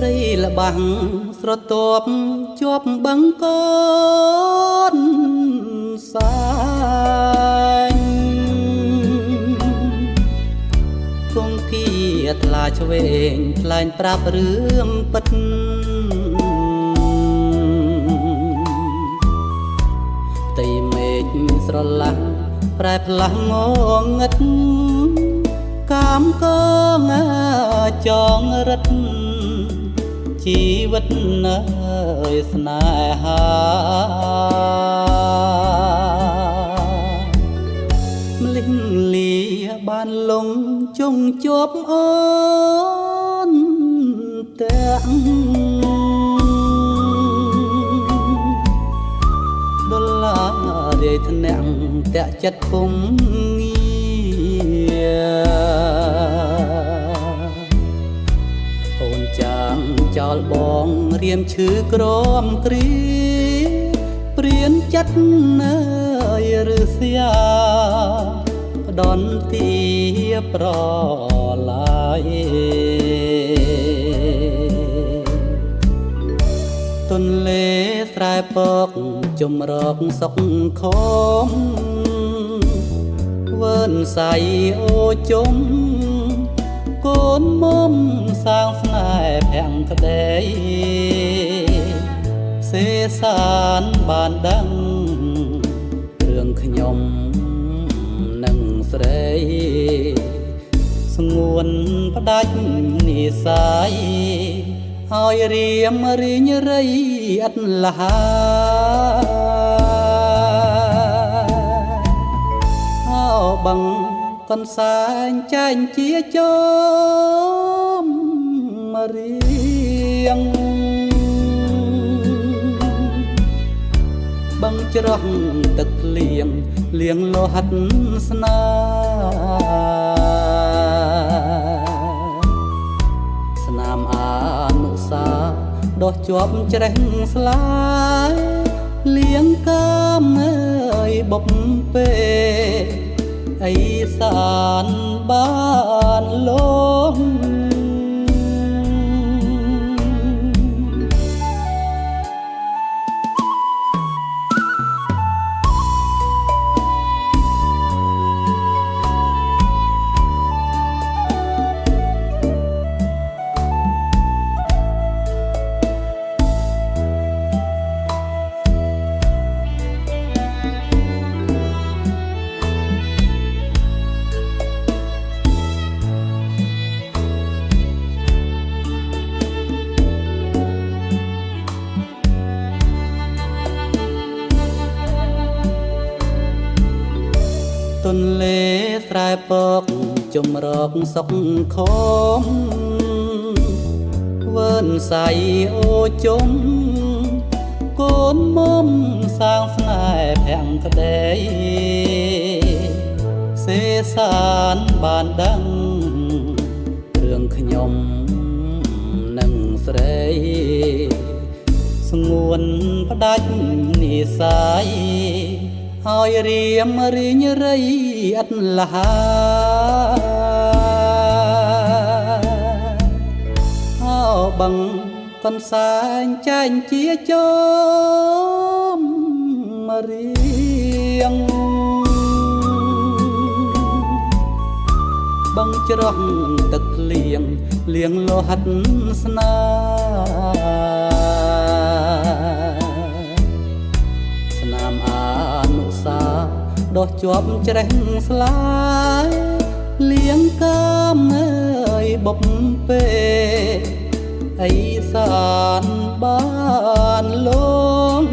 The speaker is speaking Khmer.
រីល្បាំងស្រទាប់ជាប់បឹងកូនសាញគង់គៀថ្លាឆ្វេងថ្លែងប្រាប់រឿងពិតផ្ទៃមេឃស្រឡះប្រែផ្លាស់ងងឹតកាមកងចងរិតជីវិតនៅស្នេហាម្លិះលាបានលងជុំជាប់អូនទាំងដុល្លាររាយធ្នាក់តាក់ចិត្តគុំអូនចាំចោលបងរៀមឈឺក្រមគ្រីព្រៀនចិត្តនៅឬស្យាផ្ដន់ទីប្រឡាយទុនលេស្រែពកជំរកសុកខំវើនសៃអូជុំកូនមុំសាងស្នេហ៍ភាំងក្ដីសេសានបានដឹងរឿងខ្ញុំនឹងស្រីស្ងួនផ្ដាច់និស័យឲ្យរៀមរីងរៃអត់លហាបឹងកនសាញចែងជាជោមរៀងបឹងច្រោះទឹកលៀងលៀងលោហិតស្នាស្នាមអនុសាដោះជាប់ច្រេះស្លាយលៀងកាមអើយបុកពេអីសានបានលងទុនលេស្រែពកជំរកសុកខំវើនសៃអូជុំកូនមុំសាងស្នេហ៍ភាំងក្ដីសេសានបានដឹងរឿងខ្ញុំនឹងស្រីស្ងួនផ្ដាច់និស័យឲ្យរៀមរីងរៃអត់លហាបឹងកនសាញចែងជាជោមរៀងបឹងច្រោះទឹកលៀងលៀងលោហិតស្នាស្នាមអនុសាដោះជាប់ច្រេះស្លាយលៀងកាមអើយបុកពេអីសានបានលង